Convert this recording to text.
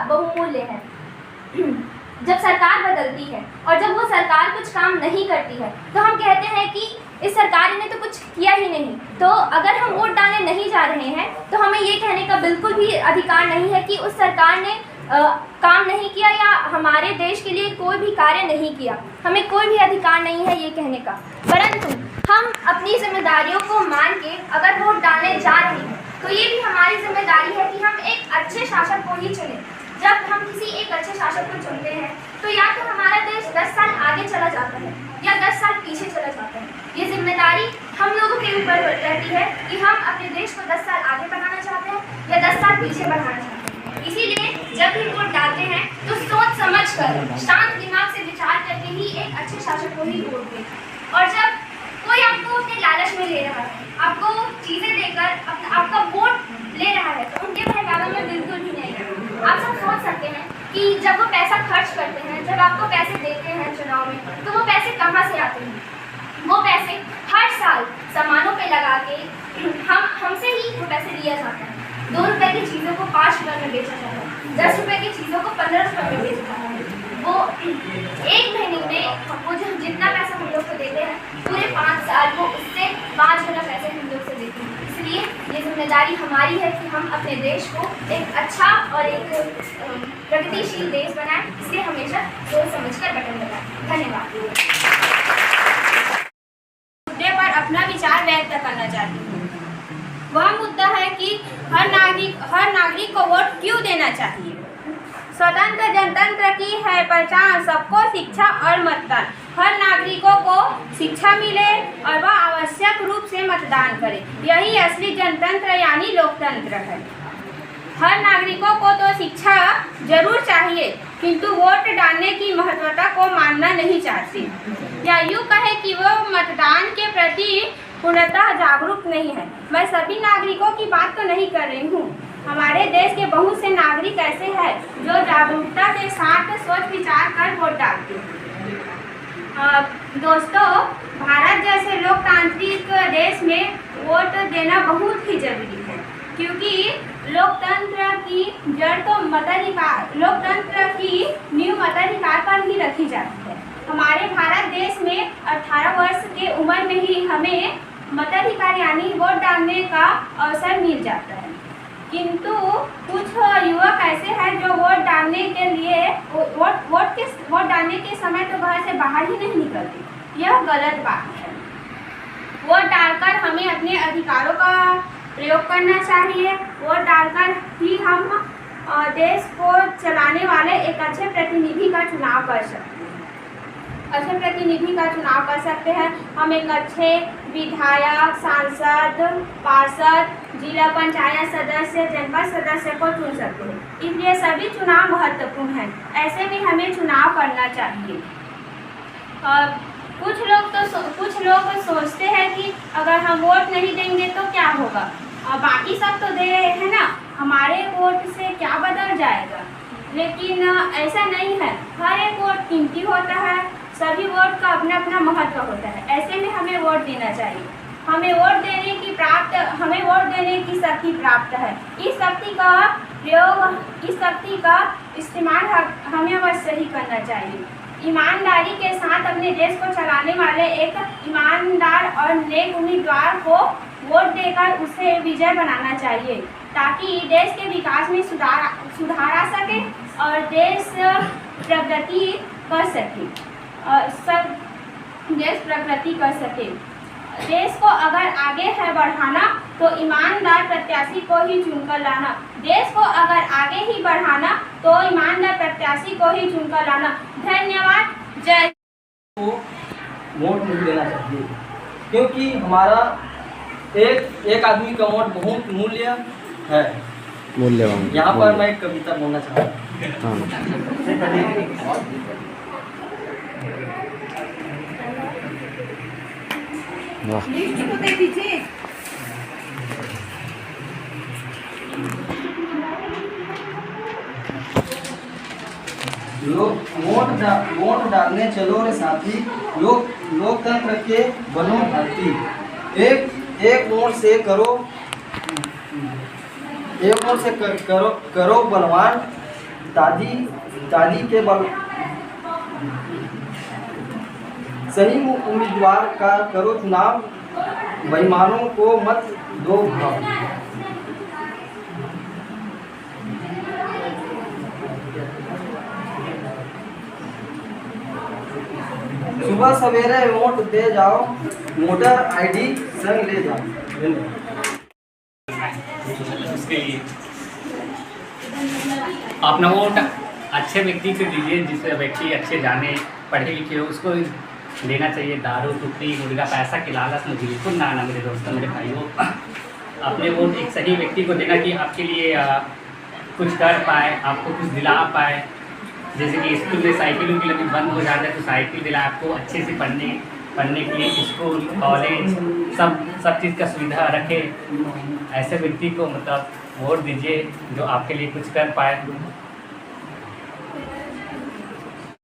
बहुमूल्य है। जब सरकार बदलती है और जब वो सरकार कुछ काम नहीं करती है तो हम कहते हैं कि इस सरकार ने तो कुछ किया ही नहीं। तो अगर हम वोट डालने नहीं जा रहे हैं तो हमें ये कहने का बिल्कुल भी अधिकार नहीं है कि उस सरकार ने काम नहीं किया या हमारे देश के लिए कोई भी कार्य नहीं किया। हमें कोई भी अधिकार नहीं है ये कहने का, परंतु हम अपनी जिम्मेदारियों को मान के अगर वोट डालने जा रहे हैं तो ये भी हमारी जिम्मेदारी है कि हम एक अच्छे शासक को ही चुनें। जब हम किसी एक अच्छे शासक को चुनते हैं तो या तो हमारा देश 10 साल आगे चला जाता है या 10 साल पीछे चला जाता है। ये जिम्मेदारी हम लोगों के ऊपर रहती है कि हम अपने देश को 10 साल आगे बढ़ाना चाहते हैं या 10 साल पीछे बढ़ाना चाहते हैं। इसीलिए जब भी वोट डालते हैं तो सोच समझ कर, शांत दिमाग से विचार करके ही एक अच्छे शासक को ही वोट दें। और जब कोई आपको अपने लालच में ले रहा है, आपको चीज़ें देकर आपका वोट ले रहा है तो उनके बहकावे में बिल्कुल भी नहीं है। आप सब सोच सकते हैं कि जब वो पैसा खर्च करते हैं, जब आपको पैसे देते हैं चुनाव में, तो वो पैसे कहाँ से आते हैं? वो पैसे हर साल सामानों पे लगा के हमसे ही वो पैसे लिया जाता है। 2 रुपए की चीज़ों को 5 रुपए में बेचा जाता है, 10 रुपए की चीज़ों को 15 रुपए में बेचा जाता है। वो एक महीने में वो जो जितना पैसा हम लोग को देते हैं पूरे 5 साल वो उससे 5 गुना पैसे हम लोग से देते हैं। इसलिए ये जिम्मेदारी हमारी है कि हम अपने देश को एक अच्छा और एक प्रगतिशील देश बनाएं। इसलिए हमेशा सोच समझकर बटन दबाएं। धन्यवाद। मुद्दे पर अपना विचार व्यक्त करना चाहती हूँ। वह मुद्दा है कि हर नागरिक को वोट क्यों देना चाहिए। स्वतंत्र जनतंत्र की है पहचान सबको शिक्षा और मतदान। हर नागरिकों को शिक्षा मिले और वह आवश्यक रूप से मतदान करे, यही असली जनतंत्र यानी लोकतंत्र है। हर नागरिकों को तो शिक्षा जरूर चाहिए किंतु वोट डालने की महत्वता को मानना नहीं चाहते, या यूँ कहे कि वो मतदान के प्रति पूर्णतः जागरूक नहीं है। मैं सभी नागरिकों की बात तो नहीं कर रही हूँ। हमारे देश के बहुत से नागरिक ऐसे हैं जो जागरूकता के साथ सोच विचार कर वोट डालते हैं। दोस्तों, भारत जैसे लोकतांत्रिक देश में वोट देना बहुत ही जरूरी है, क्योंकि लोकतंत्र की जड़ तो मताधिकार, लोकतंत्र की नींव मताधिकार पर ही रखी जाती है। हमारे भारत देश में 18 वर्ष के उम्र में ही हमें मताधिकार यानी वोट डालने का अवसर मिल जाता है, किंतु कुछ युवक ऐसे हैं जो वोट डालने के लिए वोट डालने के समय तो घर से बाहर ही नहीं निकलते। यह गलत बात है। वोट डालकर हमें अपने अधिकारों का प्रयोग करना चाहिए। वोट डालकर ही हम देश को चलाने वाले एक अच्छे प्रतिनिधि का चुनाव कर सकते हैं। हम एक अच्छे विधायक, सांसद, पार्षद, जिला पंचायत सदस्य, जनपद सदस्य को चुन सकते हैं। इसलिए सभी चुनाव महत्वपूर्ण हैं। ऐसे में हमें चुनाव करना चाहिए। कुछ लोग सोचते हैं कि अगर हम वोट नहीं देंगे तो क्या होगा, बाकी सब तो दे रहे हैं ना, हमारे वोट से क्या बदल जाएगा। लेकिन ऐसा नहीं है। हर एक वोट कीमती होता है, सभी वोट का अपना अपना महत्व होता है। ऐसे में हमें वोट देना चाहिए। हमें वोट देने की शक्ति प्राप्त है। इस शक्ति का इस्तेमाल हमें अवश्य ही करना चाहिए। ईमानदारी के साथ अपने देश को चलाने वाले एक ईमानदार और नेक उम्मीदवार को वोट देकर उसे विजय बनाना चाहिए, ताकि देश के विकास में सुधार आ सके और देश प्रगति कर सके। देश को अगर आगे है बढ़ाना तो ईमानदार प्रत्याशी को ही चुनकर लाना। देश को अगर आगे ही बढ़ाना तो ईमानदार प्रत्याशी को ही चुनकर लाना। धन्यवाद। जय। को वोट नहीं देना चाहिए, क्योंकि हमारा एक आदमी का वोट बहुत मूल्यवान। यहाँ पर मैं एक कविता बोलना चाहता हूँ। वोट डालने चलो रे साथी, लोकतंत्र के बनो भर्ती। एक वोट से करो बलवान, ताजी के बल सही उम्मीदवार का करो चुनाव, बेईमानों को मत दो भाव। सुबह सवेरे वोट दे जाओ, वोटर आईडी संग ले जाओ। उसके लिए अपना वोट अच्छे व्यक्ति को दीजिए, जिससे व्यक्ति अच्छे जाने पढ़े लिखे हो, उसको देना चाहिए। दारू टुकड़ी मुर्गा पैसा की लालच में बिल्कुल ना आना मेरे दोस्तों, मेरे भाइयों। अपने वोट एक सही व्यक्ति को देना कि आपके लिए कुछ कर पाए, आपको कुछ दिला पाए। जैसे कि स्कूल में साइकिलों की लगी बंद हो जाता है तो साइकिल दिला आपको अच्छे से पढ़ने के लिए, स्कूल कॉलेज सब चीज़ का सुविधा रखे। ऐसे व्यक्ति को मतलब वोट दीजिए जो आपके लिए कुछ कर पाए।